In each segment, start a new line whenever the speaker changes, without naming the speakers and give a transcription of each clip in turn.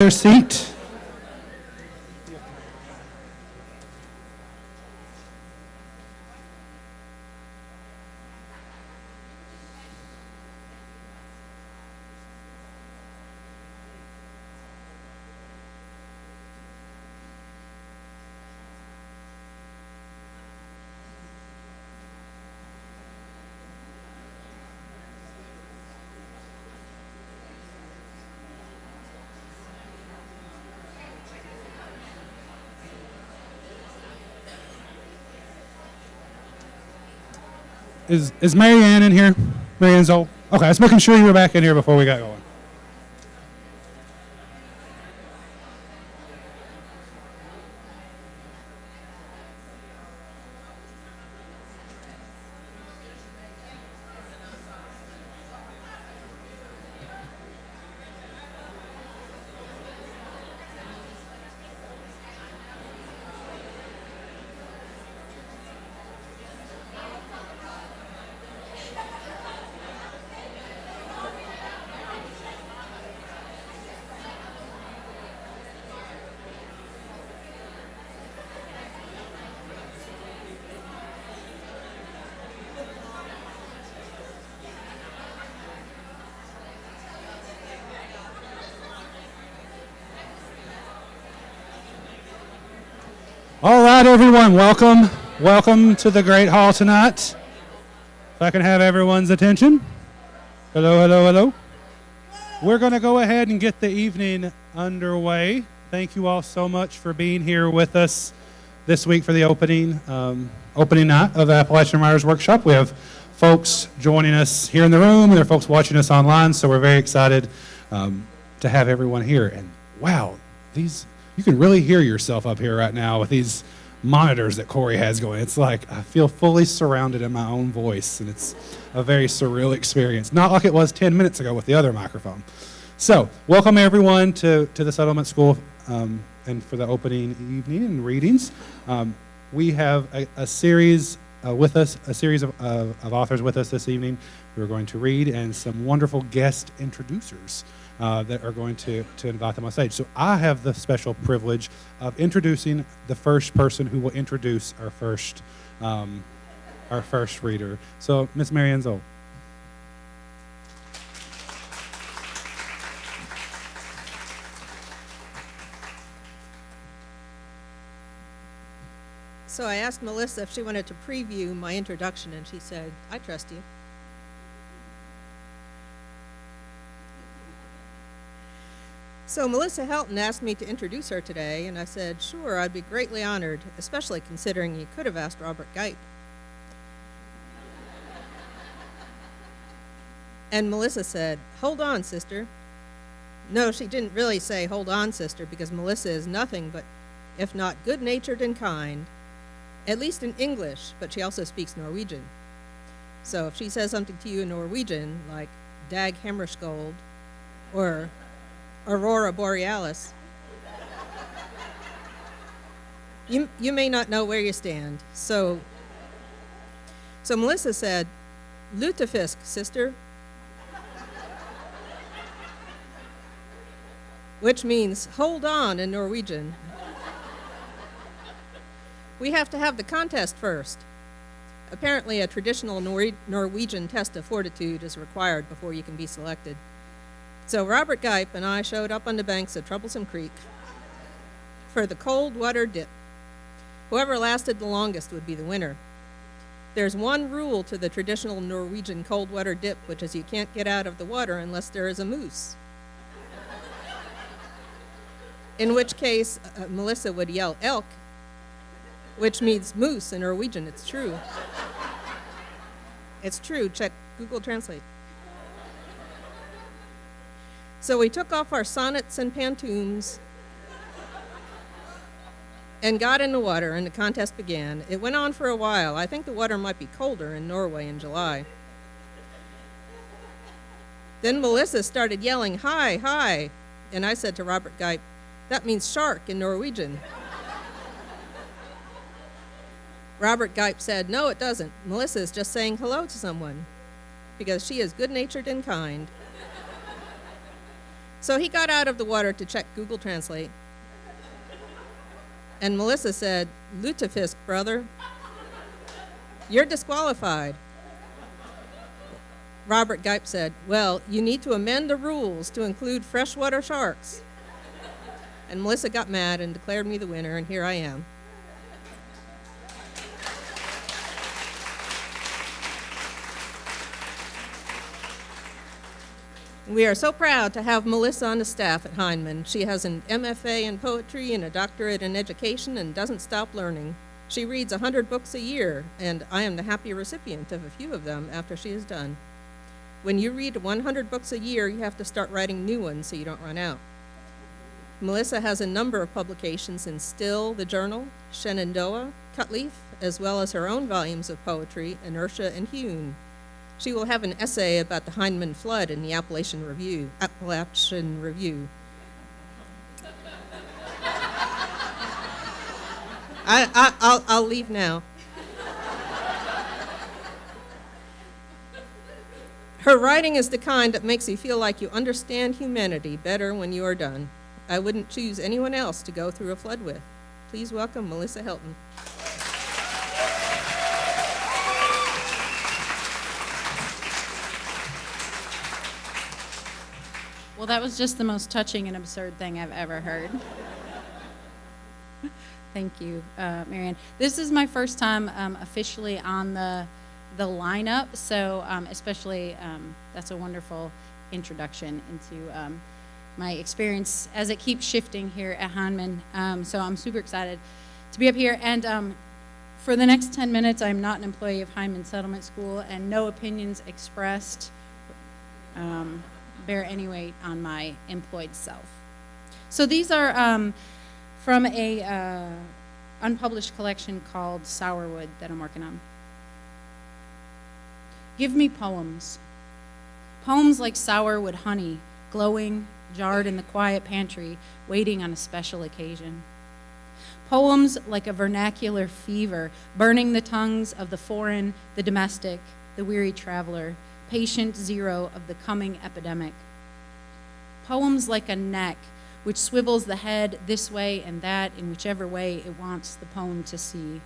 Their seat. Is Marianne in here? Marianne's old. Okay, I was making sure you were back in here before we got going. All right, everyone, welcome. Welcome to the Great Hall tonight. If I can have everyone's attention. Hello, hello, hello. We're going to go ahead and get the evening underway. Thank you all so much for being here with us this week for the opening night of the Appalachian Writers Workshop. We have folks joining us here in the room, and there are folks watching us online, so we're very excited to have everyone here. And wow, you can really hear yourself up here right now with these monitors that Corey has going. It's like I feel fully surrounded in my own voice, and it's a very surreal experience. Not like it was 10 minutes ago with the other microphone. So, welcome everyone to the Settlement School and for the opening evening and readings. We have a series with us, a series of authors with us this evening. We're going to read, and some wonderful guest introducers that are going to invite them on stage. So I have the special privilege of introducing the first person who will introduce our first reader. So Miss Marianne Zoll.
So I asked Melissa if she wanted to preview my introduction, and she said, "I trust you." So Melissa Helton asked me to introduce her today, and I said, sure, I'd be greatly honored, especially considering you could have asked Robert Gipe. And Melissa said, "Hold on, sister." No, she didn't really say, "Hold on, sister," because Melissa is nothing but, if not good-natured and kind, at least in English, but she also speaks Norwegian. So if she says something to you in Norwegian, like Dag Hammarskjöld or Aurora Borealis, you may not know where you stand. So Melissa said, "Lutefisk, sister," which means hold on in Norwegian. We have to have the contest first. Apparently, a traditional Norwegian test of fortitude is required before you can be selected. So Robert Gipe and I showed up on the banks of Troublesome Creek for the cold water dip. Whoever lasted the longest would be the winner. There's one rule to the traditional Norwegian cold water dip, which is you can't get out of the water unless there is a moose. In which case, Melissa would yell elk, which means moose in Norwegian. It's true. It's true. Check Google Translate. So we took off our sonnets and pantoums and got in the water, and the contest began. It went on for a while. I think the water might be colder in Norway in July. Then Melissa started yelling, "Hi, hi," and I said to Robert Gipe, "That means shark in Norwegian." Robert Gipe said, "No, it doesn't. Melissa is just saying hello to someone because she is good-natured and kind." So he got out of the water to check Google Translate. And Melissa said, "Lutefisk, brother. You're disqualified." Robert Gipe said, "Well, you need to amend the rules to include freshwater sharks." And Melissa got mad and declared me the winner, and here I am. We are so proud to have Melissa on the staff at Heinemann. She has an MFA in poetry and a doctorate in education and doesn't stop learning. She reads 100 books a year, and I am the happy recipient of a few of them after she is done. When you read 100 books a year, you have to start writing new ones so you don't run out. Melissa has a number of publications in Still, the Journal, Shenandoah, Cutleaf, as well as her own volumes of poetry, Inertia and Hewn. She will have an essay about the Heinemann flood in the Appalachian Review. I'll leave now. Her writing is the kind that makes you feel like you understand humanity better when you are done. I wouldn't choose anyone else to go through a flood with. Please welcome Melissa Helton.
Well, that was just the most touching and absurd thing I've ever heard. Thank you, Marianne. This is my first time officially on the lineup, so especially that's a wonderful introduction into my experience as it keeps shifting here at Heinemann. So I'm super excited to be up here. And for the next 10 minutes, I'm not an employee of Heinemann Settlement School, and no opinions expressed bear any weight on my employed self. So these are from a unpublished collection called Sourwood that I'm working on. Give me poems. Poems like sourwood honey, glowing, jarred in the quiet pantry, waiting on a special occasion. Poems like a vernacular fever, burning the tongues of the foreign, the domestic, the weary traveler, patient zero of the coming epidemic. Poems like a neck which swivels the head this way and that in whichever way it wants the poem to see.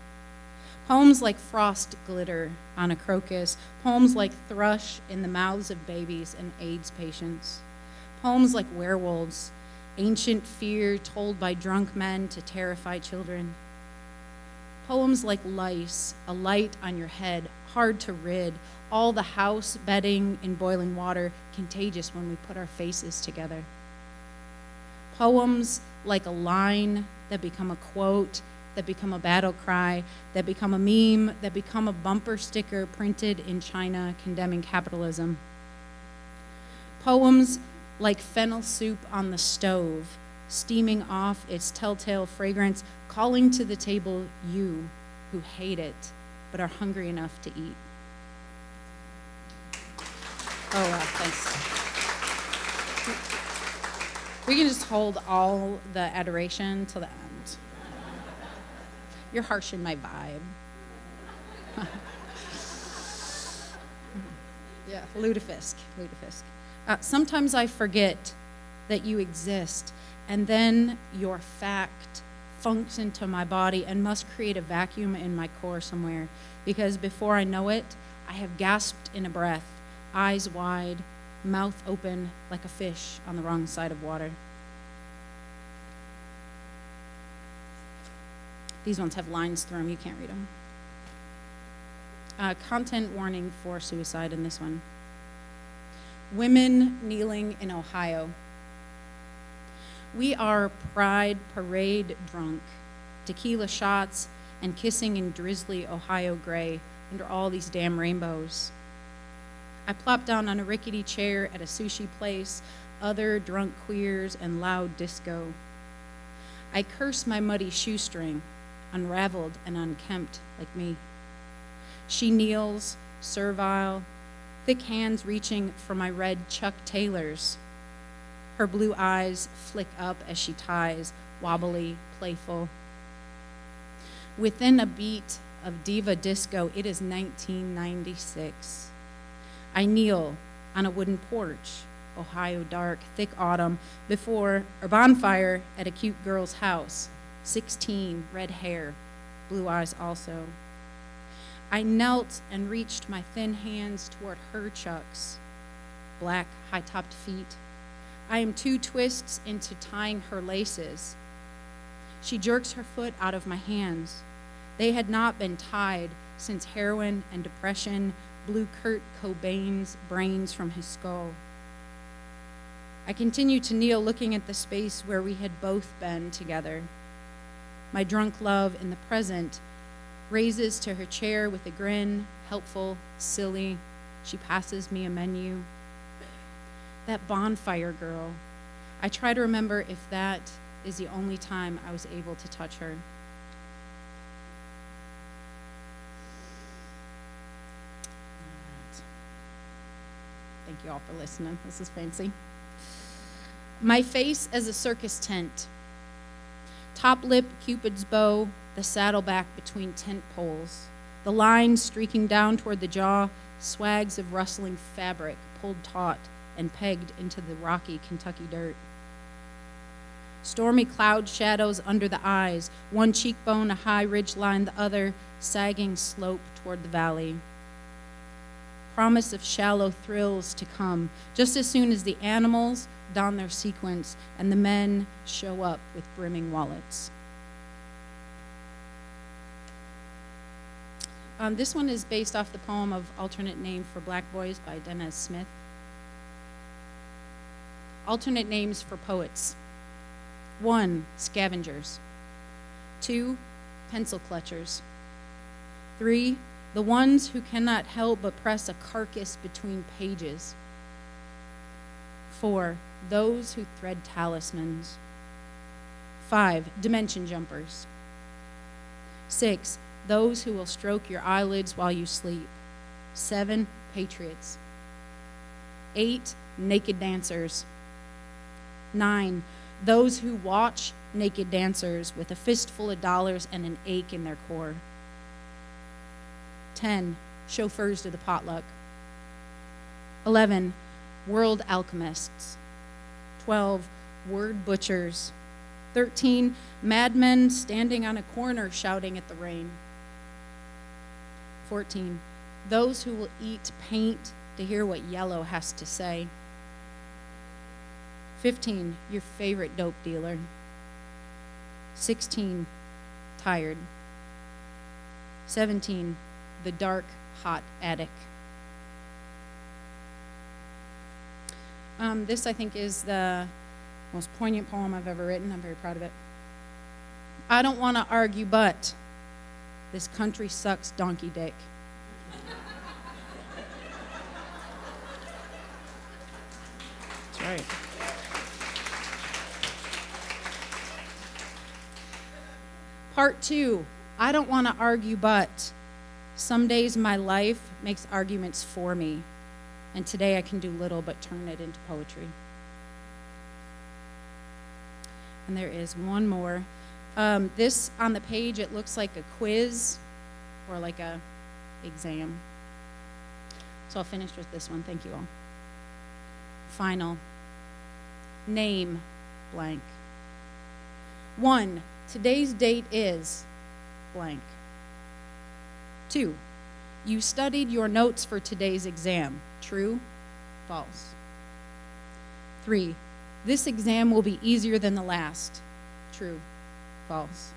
Poems like frost glitter on a crocus, poems like thrush in the mouths of babies and AIDS patients. Poems like werewolves, ancient fear told by drunk men to terrify children. Poems like lice, a light on your head, hard to rid, all the house bedding in boiling water, contagious when we put our faces together. Poems like a line that become a quote, that become a battle cry, that become a meme, that become a bumper sticker printed in China condemning capitalism. Poems like fennel soup on the stove, steaming off its telltale fragrance, calling to the table you who hate it but are hungry enough to eat. Oh, wow, thanks. We can just hold all the adoration till the end. You're harshing my vibe. Yeah, lutefisk. Sometimes I forget that you exist, and then your fact funks into my body and must create a vacuum in my core somewhere, because before I know it, I have gasped in a breath, eyes wide, mouth open like a fish on the wrong side of water. These ones have lines through them. You can't read them. Content warning for suicide in this one. Women kneeling in Ohio. We are pride parade drunk, tequila shots and kissing in drizzly Ohio gray under all these damn rainbows. I plop down on a rickety chair at a sushi place, other drunk queers and loud disco. I curse my muddy shoestring, unraveled and unkempt like me. She kneels, servile, thick hands reaching for my red Chuck Taylors. Her blue eyes flick up as she ties, wobbly, playful. Within a beat of diva disco, it is 1996. I kneel on a wooden porch, Ohio dark, thick autumn, before a bonfire at a cute girl's house. 16, red hair, blue eyes also. I knelt and reached my thin hands toward her chucks, black, high-topped feet. I am 2 twists into tying her laces. She jerks her foot out of my hands. They had not been tied since heroin and depression blew Kurt Cobain's brains from his skull. I continue to kneel, looking at the space where we had both been together. My drunk love in the present raises to her chair with a grin, helpful, silly. She passes me a menu. That bonfire girl. I try to remember if that is the only time I was able to touch her. Thank you all for listening. This is fancy. My face as a circus tent. Top lip, Cupid's bow, the saddleback between tent poles. The lines streaking down toward the jaw, swags of rustling fabric pulled taut and pegged into the rocky Kentucky dirt. Stormy cloud shadows under the eyes, one cheekbone a high ridge line, the other sagging slope toward the valley. Promise of shallow thrills to come, just as soon as the animals don their sequins and the men show up with brimming wallets. This one is based off the poem of Alternate Name for Black Boys by Denez Smith. Alternate names for poets. 1, scavengers. 2, pencil clutchers. 3, the ones who cannot help but press a carcass between pages. 4, those who thread talismans. 5, dimension jumpers. 6, those who will stroke your eyelids while you sleep. 7, patriots. 8, naked dancers. 9, those who watch naked dancers with a fistful of dollars and an ache in their core. 10, chauffeurs to the potluck. 11, world alchemists. 12, word butchers. 13, madmen standing on a corner shouting at the rain. 14, those who will eat paint to hear what yellow has to say. 15, your favorite dope dealer. 16, tired. 17, the dark, hot attic. This, I think, is the most poignant poem I've ever written. I'm very proud of it. I don't want to argue, but this country sucks donkey dick. That's right. Part 2, I don't want to argue, but some days my life makes arguments for me, and today I can do little but turn it into poetry. And there is one more. This, on the page, it looks like a quiz or like a exam. So I'll finish with this one. Thank you all. Final. Name blank. 1, today's date is blank. 2, you studied your notes for today's exam. True? False? 3, this exam will be easier than the last. True? False?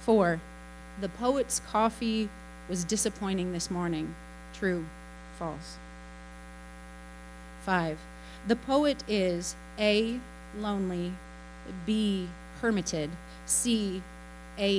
4, the poet's coffee was disappointing this morning. True? False? 5, the poet is A, lonely, B, hermited, C, A,